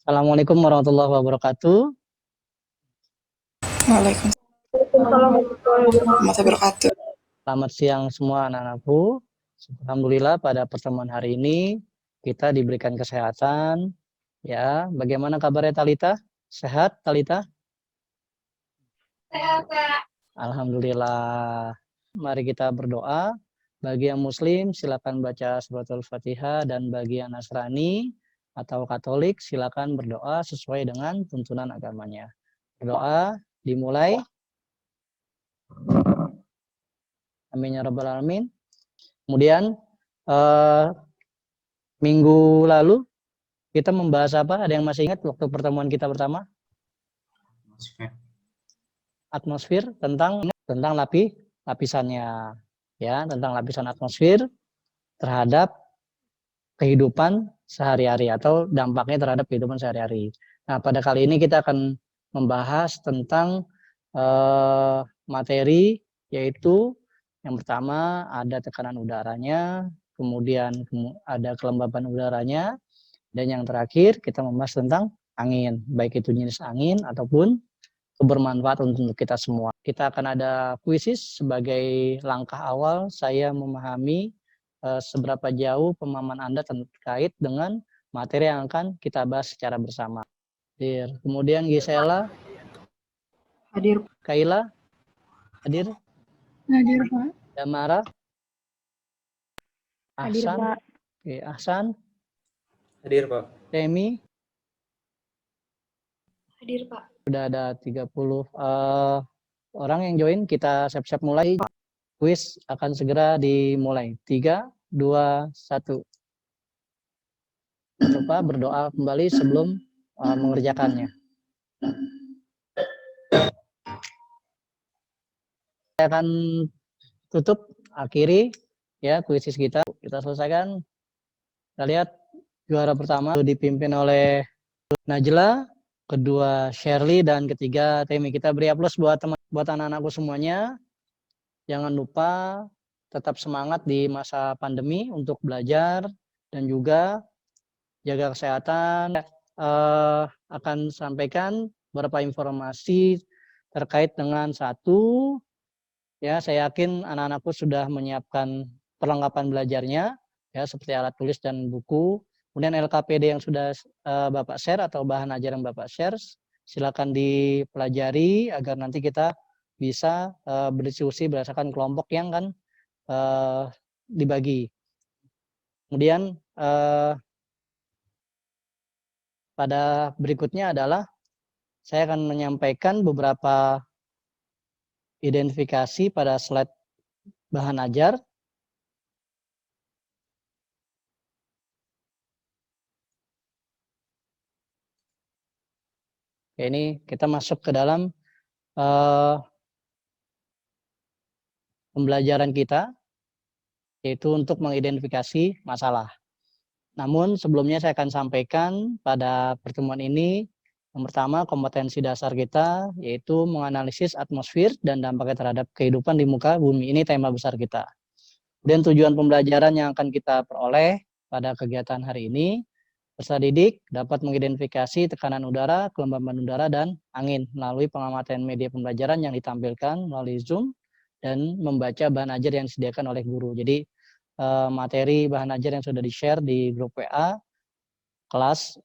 Assalamualaikum warahmatullahi wabarakatuh. Waalaikumsalam warahmatullahi wabarakatuh. Selamat siang semua anak-anakku. Alhamdulillah pada pertemuan hari ini kita diberikan kesehatan. Ya, bagaimana kabarnya Talita? Sehat Talita? Sehat, Kak. Alhamdulillah. Mari kita berdoa. Bagi yang Muslim silakan baca suratul Fatihah, dan bagi yang Nasrani atau Katolik silakan berdoa sesuai dengan tuntunan agamanya. Berdoa dimulai. Amin ya rabbal alamin. Kemudian minggu lalu kita membahas apa? Ada yang masih ingat waktu pertemuan kita pertama? Atmosfer, tentang lapisannya, ya, tentang lapisan atmosfer terhadap kehidupan sehari-hari atau dampaknya terhadap kehidupan sehari-hari. Nah, pada kali ini kita akan membahas tentang materi, yaitu yang pertama ada tekanan udaranya, kemudian ada kelembaban udaranya, dan yang terakhir kita membahas tentang angin, baik itu jenis angin ataupun kebermanfaatan untuk kita semua. Kita akan ada kuisis sebagai langkah awal saya memahami seberapa jauh pemahaman Anda terkait dengan materi yang akan kita bahas secara bersama. Kemudian Gisela, Hadir. Kaila, hadir. Hadir, Pak. Damara, Hadir, Ahsan, Pak. Ahsan, Hadir, Pak. Temi. Hadir, Pak. Sudah ada 30 orang yang join. Kita siap-siap mulai. Kuis akan segera dimulai. 3, 2, 1. Jangan lupa berdoa kembali sebelum mengerjakannya. Saya akan tutup, akhiri ya kuisis kita. Kita selesaikan. Kita lihat juara pertama dipimpin oleh Najla, kedua Shirley, dan ketiga Temi. Kita beri aplaus buat anak-anakku semuanya. Jangan lupa tetap semangat di masa pandemi untuk belajar dan juga jaga kesehatan. Akan sampaikan beberapa informasi terkait dengan satu, ya, saya yakin anak-anakku sudah menyiapkan perlengkapan belajarnya, ya, seperti alat tulis dan buku. Kemudian LKPD yang sudah Bapak share atau bahan ajar yang Bapak share, silakan dipelajari agar nanti kita bisa berdiskusi berdasarkan kelompok yang kan dibagi. Kemudian pada berikutnya adalah saya akan menyampaikan beberapa identifikasi pada slide bahan ajar. Oke, ini kita masuk ke dalam pembelajaran kita, yaitu untuk mengidentifikasi masalah. Namun sebelumnya saya akan sampaikan pada pertemuan ini, yang pertama kompetensi dasar kita, yaitu menganalisis atmosfer dan dampaknya terhadap kehidupan di muka bumi. Ini tema besar kita. Kemudian tujuan pembelajaran yang akan kita peroleh pada kegiatan hari ini, peserta didik dapat mengidentifikasi tekanan udara, kelembaban udara, dan angin melalui pengamatan media pembelajaran yang ditampilkan melalui Zoom dan membaca bahan ajar yang disediakan oleh guru. Jadi materi bahan ajar yang sudah di-share di grup WA kelas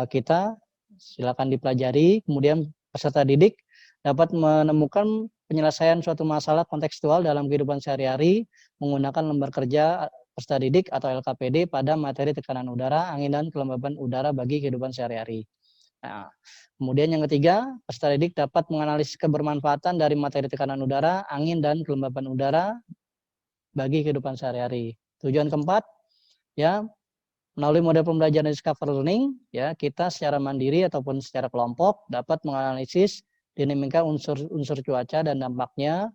kita silakan dipelajari. Kemudian peserta didik dapat menemukan penyelesaian suatu masalah kontekstual dalam kehidupan sehari-hari menggunakan lembar kerja peserta didik atau LKPD pada materi tekanan udara, angin, dan kelembaban udara bagi kehidupan sehari-hari. Nah, kemudian yang ketiga, peserta didik dapat menganalisis kebermanfaatan dari materi tekanan udara, angin, dan kelembaban udara bagi kehidupan sehari-hari. Tujuan keempat, ya, melalui model pembelajaran discover learning, ya, kita secara mandiri ataupun secara kelompok dapat menganalisis dinamika unsur cuaca dan dampaknya,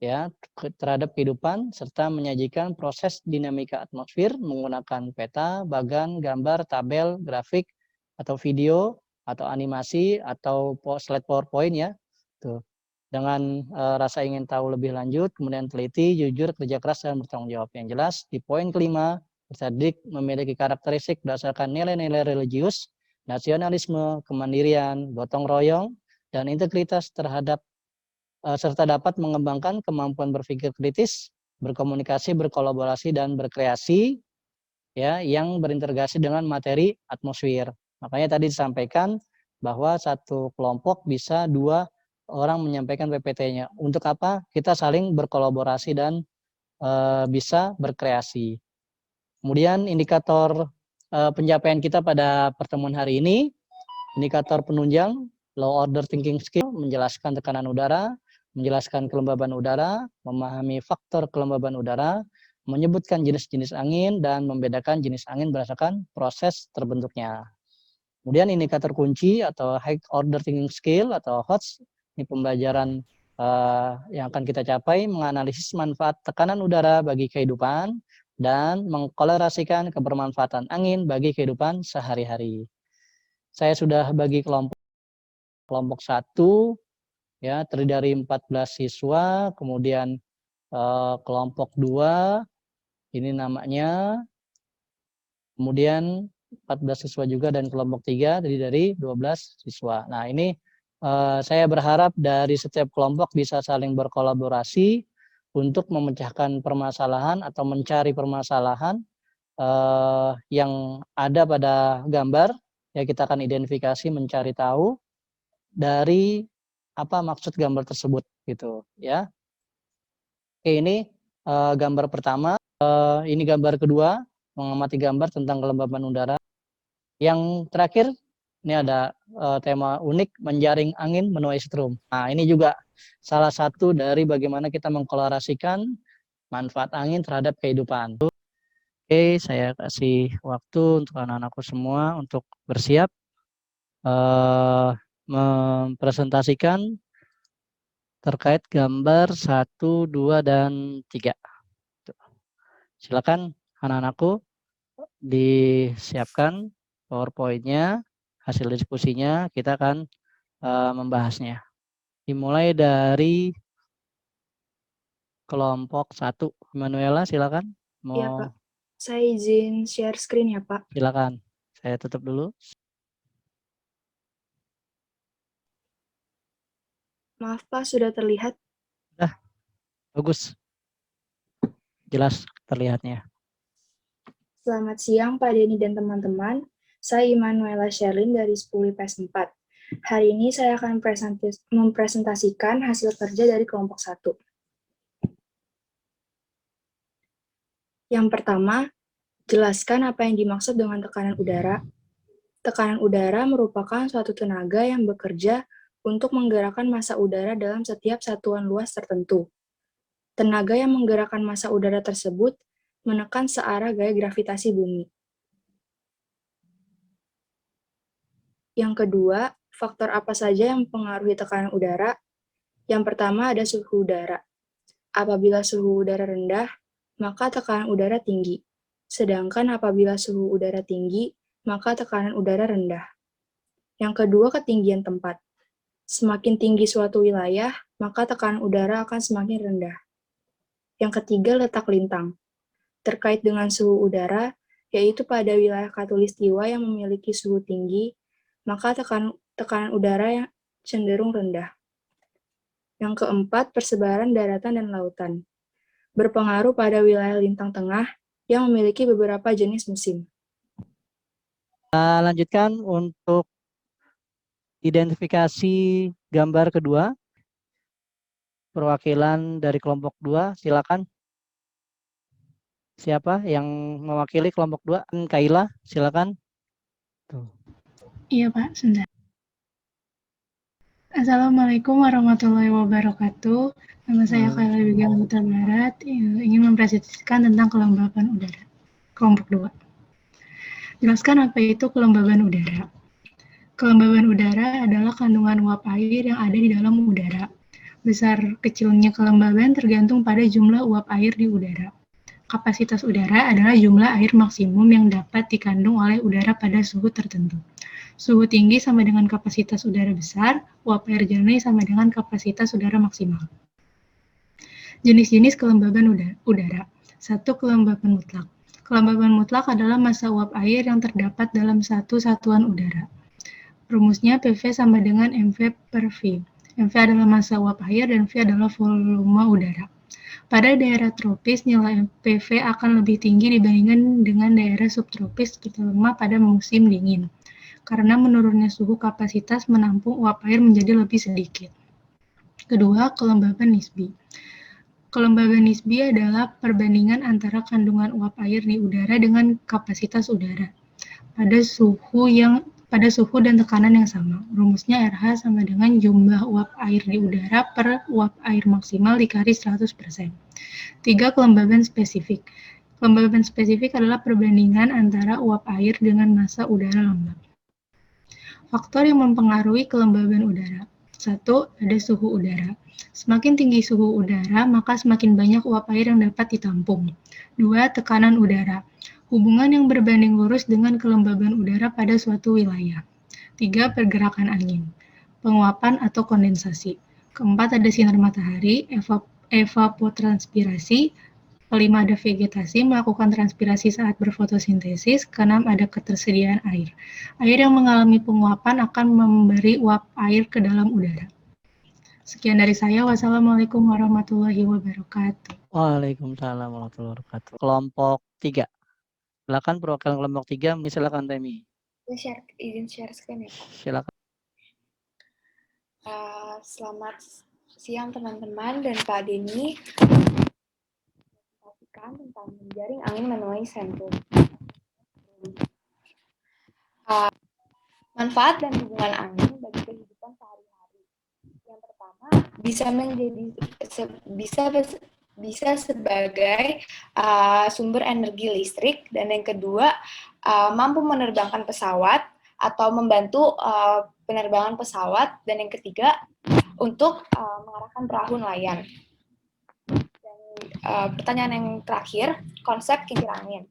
ya, terhadap kehidupan serta menyajikan proses dinamika atmosfer menggunakan peta, bagan, gambar, tabel, grafik atau video atau animasi atau slide PowerPoint, ya. Tuh. Dengan rasa ingin tahu lebih lanjut, kemudian teliti, jujur, kerja keras, dan bertanggung jawab. Yang jelas di poin kelima, peserta didik memiliki karakteristik berdasarkan nilai-nilai religius nasionalisme, kemandirian, gotong royong, dan integritas serta dapat mengembangkan kemampuan berpikir kritis, berkomunikasi, berkolaborasi, dan berkreasi, ya, yang berintegrasi dengan materi atmosfer. Makanya tadi disampaikan bahwa satu kelompok bisa 2 orang menyampaikan PPT-nya. Untuk apa? Kita saling berkolaborasi dan bisa berkreasi. Kemudian indikator pencapaian kita pada pertemuan hari ini, indikator penunjang, low order thinking skill, menjelaskan tekanan udara, menjelaskan kelembaban udara, memahami faktor kelembaban udara, menyebutkan jenis-jenis angin, dan membedakan jenis angin berdasarkan proses terbentuknya. Kemudian indikator kunci atau high order thinking skill atau HOTS, ini pembelajaran yang akan kita capai, menganalisis manfaat tekanan udara bagi kehidupan, dan mengkolerasikan kebermanfaatan angin bagi kehidupan sehari-hari. Saya sudah bagi kelompok 1, ya, terdiri dari 14 siswa, kemudian kelompok 2, ini namanya, kemudian 14 siswa juga, dan kelompok 3 terdiri dari 12 siswa. Nah, ini saya berharap dari setiap kelompok bisa saling berkolaborasi untuk memecahkan permasalahan atau mencari permasalahan yang ada pada gambar. Ya, kita akan identifikasi, mencari tahu dari apa maksud gambar tersebut, gitu, ya. Oke, ini gambar pertama. Ini gambar kedua, mengamati gambar tentang kelembaban udara. Yang terakhir, ini ada tema unik, menjaring angin menuai setrum. Nah, ini juga salah satu dari bagaimana kita mengkolerasikan manfaat angin terhadap kehidupan. Oke, saya kasih waktu untuk anak-anakku semua untuk bersiap mempresentasikan terkait gambar 1, 2, dan 3. Silakan anak-anakku disiapkan PowerPoint-nya, hasil diskusinya, kita akan membahasnya. Dimulai dari kelompok 1. Manuela, silakan. Iya, Pak. Saya izin share screen ya, Pak. Silakan. Saya tutup dulu. Maaf, Pak, sudah terlihat? Sudah. Bagus. Jelas terlihatnya. Selamat siang, Pak Denny dan teman-teman. Saya Immanuela Sherlyn dari 10 IPS 4. Hari ini saya akan mempresentasikan hasil kerja dari kelompok 1. Yang pertama, jelaskan apa yang dimaksud dengan tekanan udara. Tekanan udara merupakan suatu tenaga yang bekerja untuk menggerakkan massa udara dalam setiap satuan luas tertentu. Tenaga yang menggerakkan massa udara tersebut menekan searah gaya gravitasi bumi. Yang kedua, faktor apa saja yang mempengaruhi tekanan udara? Yang pertama ada suhu udara. Apabila suhu udara rendah, maka tekanan udara tinggi. Sedangkan apabila suhu udara tinggi, maka tekanan udara rendah. Yang kedua, ketinggian tempat. Semakin tinggi suatu wilayah, maka tekanan udara akan semakin rendah. Yang ketiga, letak lintang. Terkait dengan suhu udara, yaitu pada wilayah khatulistiwa yang memiliki suhu tinggi, maka tekanan udara yang cenderung rendah. Yang keempat, persebaran daratan dan lautan. Berpengaruh pada wilayah lintang tengah yang memiliki beberapa jenis musim. Kita lanjutkan untuk identifikasi gambar kedua. Perwakilan dari kelompok 2, silakan. Siapa yang mewakili kelompok 2? Kaila, silakan. Tuh. Iya, Pak, sebentar. Assalamualaikum warahmatullahi wabarakatuh. Nama saya Kaila Wiga Huta Barat, ingin mempresentasikan tentang kelembaban udara. Kelompok 2. Jelaskan apa itu kelembaban udara. Kelembaban udara adalah kandungan uap air yang ada di dalam udara. Besar kecilnya kelembaban tergantung pada jumlah uap air di udara. Kapasitas udara adalah jumlah air maksimum yang dapat dikandung oleh udara pada suhu tertentu. Suhu tinggi sama dengan kapasitas udara besar, uap air jernih sama dengan kapasitas udara maksimal. Jenis-jenis kelembaban udara. 1. Kelembaban mutlak. Kelembaban mutlak adalah massa uap air yang terdapat dalam satu satuan udara. Rumusnya PV sama dengan MV per V. MV adalah massa uap air dan V adalah volume udara. Pada daerah tropis, nilai PV akan lebih tinggi dibandingkan dengan daerah subtropis, terutama pada musim dingin, karena menurunnya suhu kapasitas menampung uap air menjadi lebih sedikit. Kedua, kelembaban nisbi. Kelembaban nisbi adalah perbandingan antara kandungan uap air di udara dengan kapasitas udara pada suhu dan tekanan yang sama. Rumusnya RH sama dengan jumlah uap air di udara per uap air maksimal dikali 100%. 3. Kelembaban spesifik. Kelembaban spesifik adalah perbandingan antara uap air dengan massa udara lembab. Faktor yang mempengaruhi kelembaban udara. 1. Ada suhu udara. Semakin tinggi suhu udara, maka semakin banyak uap air yang dapat ditampung. 2. Tekanan udara. Hubungan yang berbanding lurus dengan kelembaban udara pada suatu wilayah. 3. Pergerakan angin. Penguapan atau kondensasi. Keempat, ada sinar matahari, evapotranspirasi. Kelima, ada vegetasi, melakukan transpirasi saat berfotosintesis. Keenam, ada ketersediaan air. Air yang mengalami penguapan akan memberi uap air ke dalam udara. Sekian dari saya. Wassalamualaikum warahmatullahi wabarakatuh. Waalaikumsalam warahmatullahi wabarakatuh. Kelompok 3. Silakan perwakilan kelompok 3, silakan Temi. Izin share screen ya, Pak. Silakan. Selamat siang teman-teman dan Pak Denny. Tentang menjaring angin menuai sentrum. Manfaat dan hubungan angin bagi kehidupan sehari-hari. Yang pertama, bisa sebagai sumber energi listrik, dan yang kedua mampu menerbangkan pesawat atau membantu penerbangan pesawat, dan yang ketiga untuk mengarahkan perahu nelayan. Pertanyaan yang terakhir, konsep kincir angin.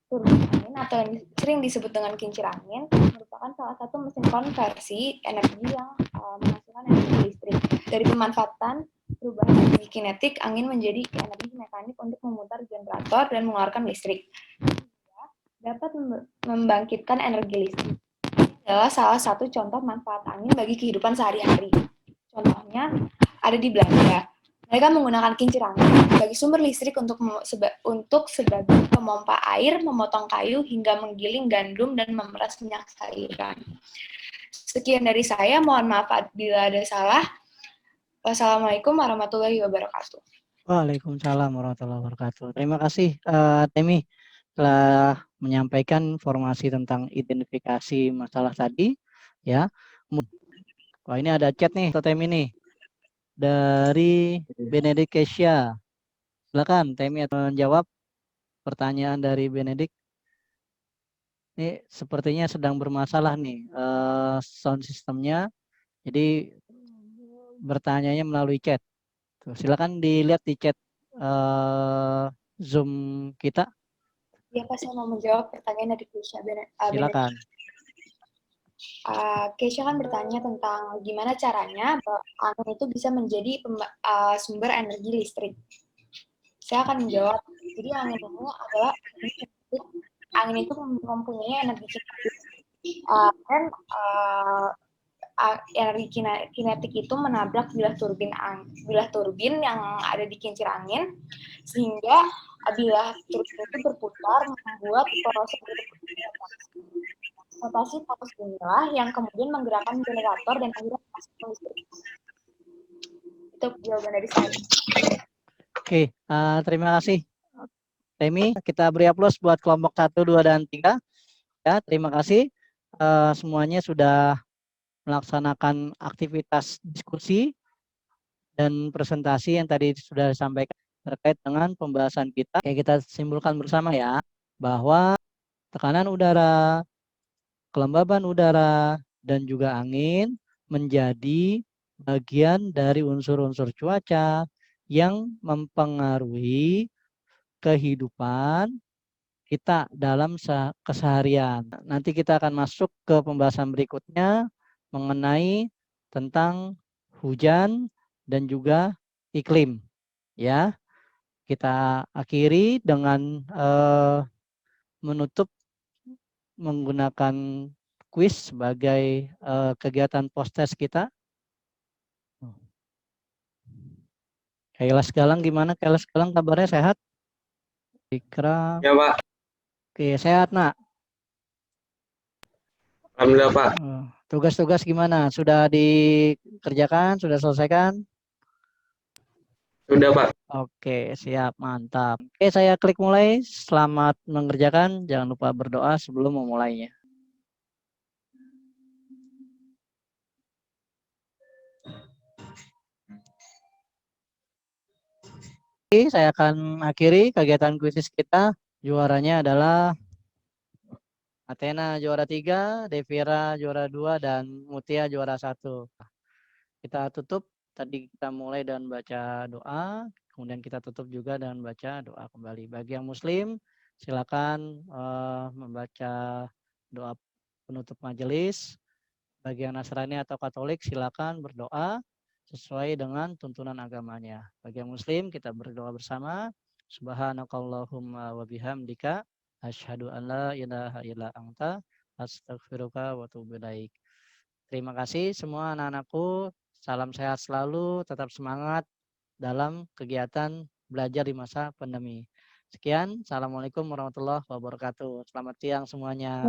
Turbin angin atau yang sering disebut dengan kincir angin merupakan salah satu mesin konversi energi yang menghasilkan energi listrik. Dari pemanfaatan perubahan energi kinetik, angin menjadi energi mekanik untuk memutar generator dan mengeluarkan listrik. Dapat membangkitkan energi listrik. Ini adalah salah satu contoh manfaat angin bagi kehidupan sehari-hari. Contohnya ada di Belanda. Mereka menggunakan kincir angin sebagai sumber listrik untuk sebagai pemompa air, memotong kayu, hingga menggiling gandum dan memeras minyak sayuran. Sekian dari saya, mohon maaf bila ada salah. Wassalamualaikum warahmatullahi wabarakatuh. Waalaikumsalam warahmatullahi wabarakatuh. Terima kasih Temi telah menyampaikan informasi tentang identifikasi masalah tadi. Ya. Wah, ini ada chat nih, Temi nih. Dari Benedik Kesia. Silakan Temi menjawab pertanyaan dari Benedik. Ini sepertinya sedang bermasalah nih sound sistemnya. Jadi bertanyanya melalui chat. Tuh, silakan dilihat di chat Zoom kita. Ya, Pak, saya mau menjawab pertanyaan dari Keisha. Silakan. Keisha kan bertanya tentang gimana caranya angin itu bisa menjadi sumber energi listrik. Saya akan menjawab. Jadi angin itu mempunyai energi kinetik. Dan energi kinetik itu menabrak bilah turbin yang ada di kincir angin, sehingga bilah turbin itu berputar membuat rotasi paus inilah yang kemudian menggerakkan generator dan akhirnya menghasilkan listrik. Itu jawaban dari saya. Oke, terima kasih Temi. Kita beri aplaus buat kelompok 1, 2, dan 3. Ya, terima kasih semuanya sudah melaksanakan aktivitas diskusi dan presentasi yang tadi sudah disampaikan terkait dengan pembahasan kita. Oke, kita simpulkan bersama ya, bahwa tekanan udara, kelembaban udara, dan juga angin menjadi bagian dari unsur-unsur cuaca yang mempengaruhi kehidupan kita dalam keseharian. Nanti kita akan masuk ke pembahasan berikutnya mengenai tentang hujan dan juga iklim, ya. kita akhiri dengan menutup menggunakan kuis sebagai kegiatan post-test kita. Kailas Galang gimana? Kailas Galang kabarnya sehat? Ikra. Ya, Pak. Oke, sehat, Nak? Alhamdulillah, Pak. Tugas-tugas gimana? Sudah dikerjakan? Sudah selesaikan? Sudah, Pak. Oke, siap, mantap. Oke, saya klik mulai. Selamat mengerjakan. Jangan lupa berdoa sebelum memulainya. Oke, saya akan akhiri kegiatan kuisis kita. Juaranya adalah Athena juara 3, Devira juara 2, dan Mutia juara 1. Kita tutup, tadi kita mulai dan baca doa, kemudian kita tutup juga dengan baca doa kembali. Bagi yang muslim, silakan membaca doa penutup majelis. Bagi yang Nasrani atau Katolik, silakan berdoa sesuai dengan tuntunan agamanya. Bagi yang muslim, kita berdoa bersama. Subhanakallahumma wa bihamdika asyhadu an la ilaha illa anta astaghfiruka wa atubu ilaik. Terima kasih semua anak-anakku. Salam sehat selalu, tetap semangat dalam kegiatan belajar di masa pandemi. Sekian, Assalamualaikum warahmatullahi wabarakatuh. Selamat siang semuanya.